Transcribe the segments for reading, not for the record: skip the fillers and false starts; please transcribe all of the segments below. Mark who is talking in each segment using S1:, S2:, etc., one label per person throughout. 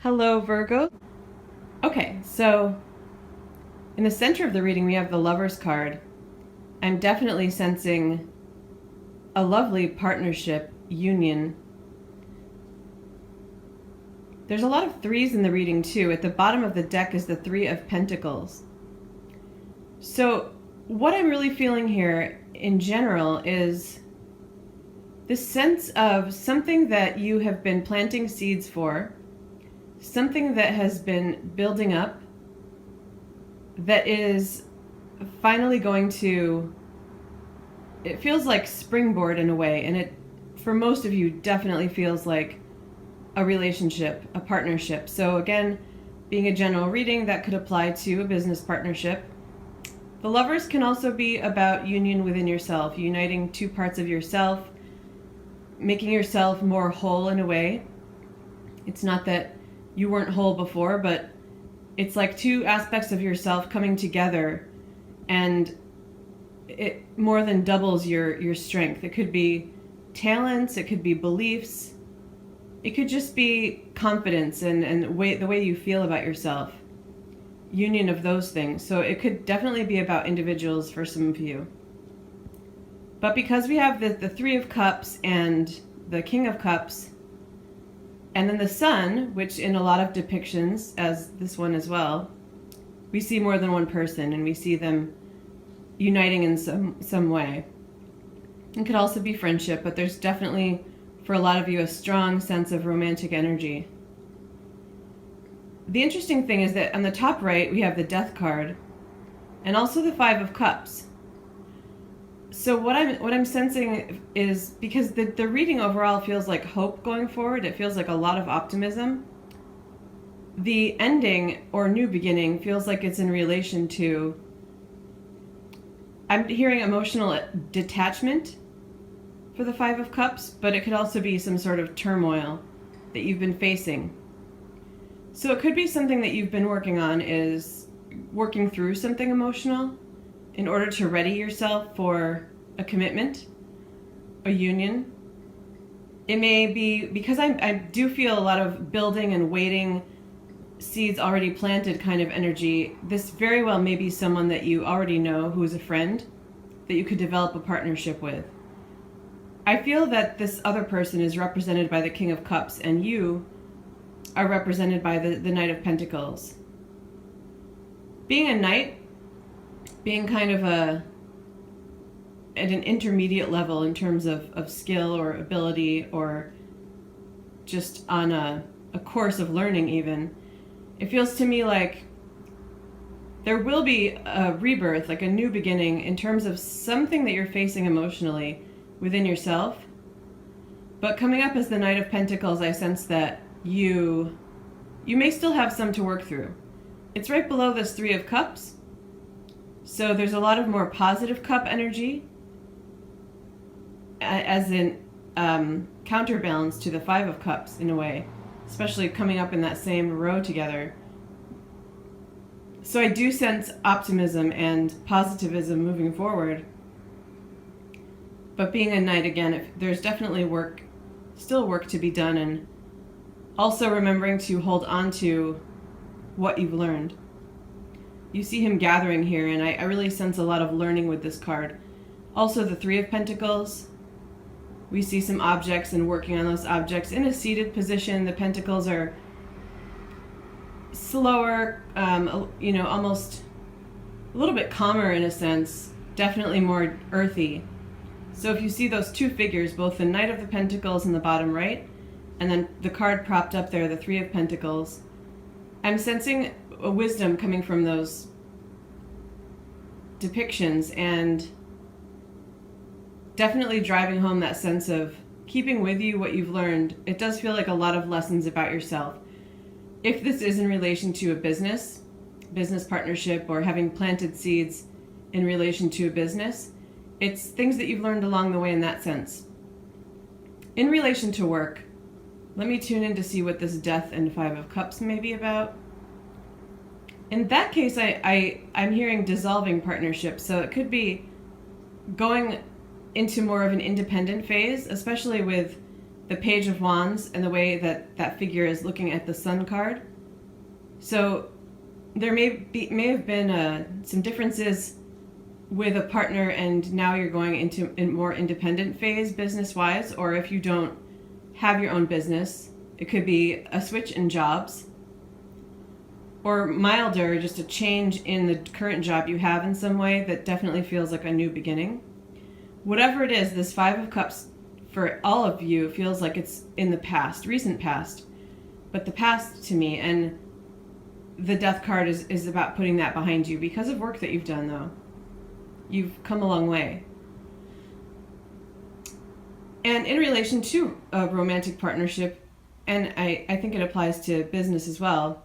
S1: Hello, Virgo. Okay, so in the center of the reading, we have the Lover's card. I'm definitely sensing a lovely partnership, union. There's a lot of threes in the reading, too. At the bottom of the deck is the Three of Pentacles. So, what I'm really feeling here in general is this sense of something that you have been planting seeds for, something that has been building up, that is finally going to, it feels like springboard in a way, and it, for most of you, definitely feels like a relationship, a partnership. So again, being a general reading, that could apply to a business partnership. The Lovers can also be about union within yourself, uniting two parts of yourself, making yourself more whole in a way. It's not that you weren't whole before, but it's like two aspects of yourself coming together, and it more than doubles your strength. It could be talents, it could be beliefs, it could just be confidence and the way you feel about yourself. Union of those things. So it could definitely be about individuals for some of you. But because we have the Three of Cups and the King of Cups, and then the Sun, which in a lot of depictions, as this one as well, we see more than one person and we see them uniting in some way. It could also be friendship, but there's definitely, for a lot of you, a strong sense of romantic energy. The interesting thing is that on the top right, we have the Death card and also the Five of Cups. So what I'm sensing is, because the reading overall feels like hope going forward, it feels like a lot of optimism. The ending or new beginning feels like it's in relation to, I'm hearing emotional detachment for the Five of Cups, but it could also be some sort of turmoil that you've been facing. So it could be something that you've been working on, is working through something emotional in order to ready yourself for a commitment, a union. It may be because I do feel a lot of building and waiting, seeds already planted kind of energy. This very well may be someone that you already know who is a friend that you could develop a partnership with. I feel that this other person is represented by the King of Cups and you are represented by the Knight of Pentacles. Being a knight, being kind of at an intermediate level in terms of skill or ability, or just on a course of learning even, it feels to me like there will be a rebirth, like a new beginning in terms of something that you're facing emotionally within yourself. But coming up as the Knight of Pentacles, I sense that you may still have some to work through. It's right below this Three of Cups. So there's a lot of more positive cup energy as in counterbalance to the Five of Cups in a way, especially coming up in that same row together. So I do sense optimism and positivism moving forward. But being a knight, again, there's definitely still work to be done, and also remembering to hold on to what you've learned. You see him gathering here, and I really sense a lot of learning with this card. Also the Three of Pentacles. We see some objects and working on those objects in a seated position. The pentacles are slower, almost a little bit calmer in a sense, definitely more earthy. So if you see those two figures, both the Knight of the Pentacles in the bottom right, and then the card propped up there, the Three of Pentacles, I'm sensing a wisdom coming from those depictions, and definitely driving home that sense of keeping with you what you've learned. It does feel like a lot of lessons about yourself. If this is in relation to a business partnership, or having planted seeds in relation to a business, it's things that you've learned along the way in that sense. In relation to work, let me tune in to see what this Death and Five of Cups may be about. In that case, I'm hearing dissolving partnerships, so it could be going into more of an independent phase, especially with the Page of Wands and the way that that figure is looking at the Sun card. So there may have been some differences with a partner, and now you're going into a more independent phase business-wise, or if you don't have your own business, it could be a switch in jobs, or milder, just a change in the current job you have in some way that definitely feels like a new beginning. Whatever it is, this Five of Cups for all of you feels like it's in the past, recent past, but the past to me, and the Death card is about putting that behind you because of work that you've done, though. You've come a long way. And in relation to a romantic partnership, and I think it applies to business as well,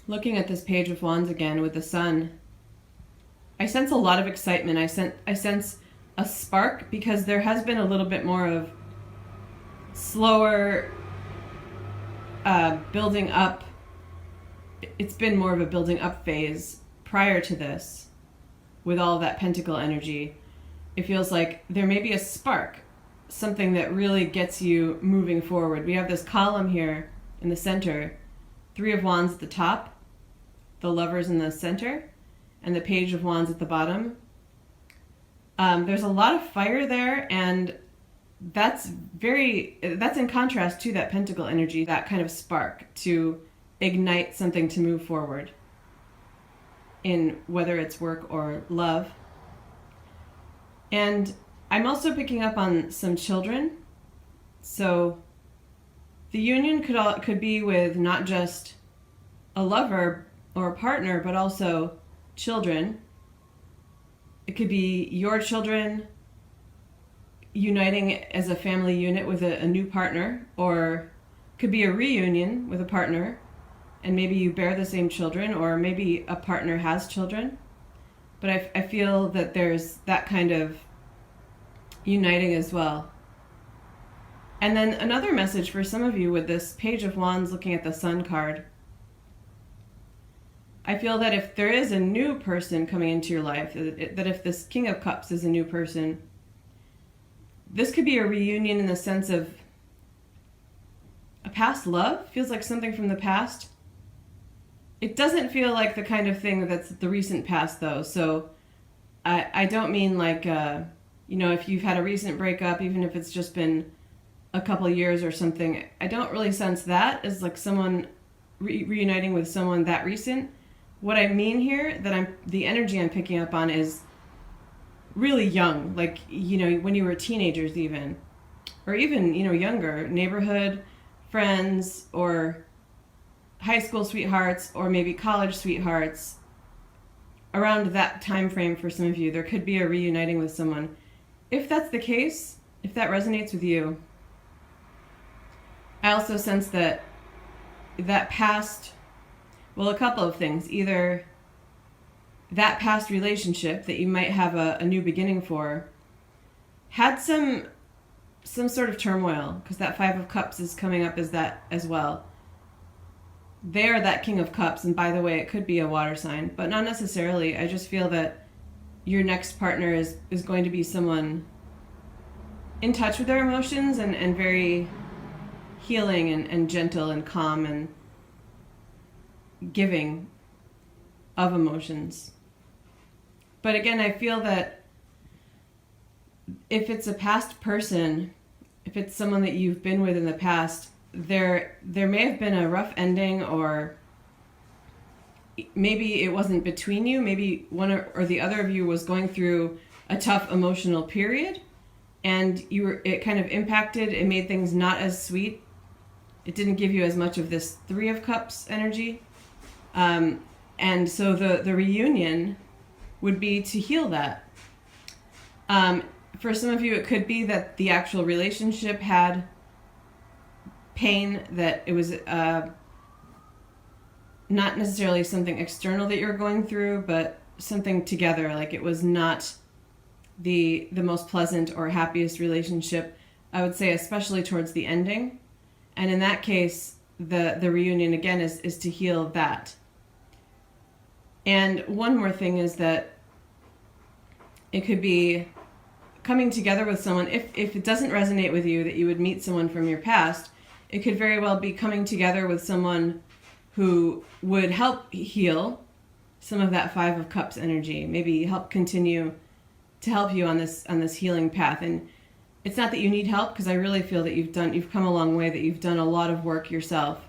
S1: looking at this Page of Wands again with the Sun, I sense a lot of excitement. I sense a spark, because there has been a little bit more of slower building up. It's been more of a building up phase prior to this with all of that pentacle energy. It feels like there may be a spark, something that really gets you moving forward. We have this column here in the center, Three of Wands at the top, the Lovers in the center, and the Page of Wands at the bottom. There's a lot of fire there, and that's in contrast to that pentacle energy, that kind of spark to ignite something to move forward in whether it's work or love. And I'm also picking up on some children. So the union could be with not just a lover or a partner, but also children. It could be your children uniting as a family unit with a new partner, or could be a reunion with a partner, and maybe you bear the same children, or maybe a partner has children. But I feel that there's that kind of uniting as well. And then another message for some of you with this Page of Wands looking at the Sun card. I feel that if there is a new person coming into your life, that if this King of Cups is a new person, this could be a reunion in the sense of a past love. Feels like something from the past. It doesn't feel like the kind of thing that's the recent past, though. So I don't mean like, if you've had a recent breakup, even if it's just been a couple years or something, I don't really sense that as like someone reuniting with someone that recent. What I mean here, the energy I'm picking up on is really young, like, when you were teenagers even, or even, younger, neighborhood friends, or high school sweethearts, or maybe college sweethearts. Around that time frame for some of you, there could be a reuniting with someone. If that's the case, if that resonates with you, I also sense that past, well, a couple of things. Either that past relationship that you might have a new beginning for had some sort of turmoil, because that Five of Cups is coming up as that as well. They are that King of Cups, and by the way, it could be a water sign, but not necessarily. I just feel that your next partner is going to be someone in touch with their emotions and very healing and gentle and calm and giving of emotions. But again, I feel that if it's a past person, if it's someone that you've been with in the past, there may have been a rough ending, or maybe it wasn't between you. Maybe one or the other of you was going through a tough emotional period, and it kind of impacted, it made things not as sweet. It didn't give you as much of this Three of Cups energy. And so the reunion would be to heal that. For some of you, it could be that the actual relationship had pain, that it was not necessarily something external that you're going through, but something together. Like it was not the most pleasant or happiest relationship, I would say, especially towards the ending. And in that case, the reunion again is to heal that. And one more thing is that it could be coming together with someone, if it doesn't resonate with you that you would meet someone from your past, it could very well be coming together with someone who would help heal some of that Five of Cups energy, maybe help continue to help you on this healing path. And it's not that you need help, because I really feel that you've come a long way, that you've done a lot of work yourself.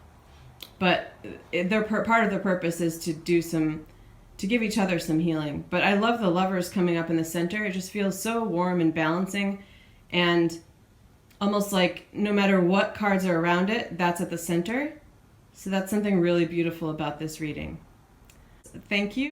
S1: But part of the purpose is to give each other some healing. But I love the Lovers coming up in the center. It just feels so warm and balancing, and almost like no matter what cards are around it, that's at the center. So that's something really beautiful about this reading. Thank you.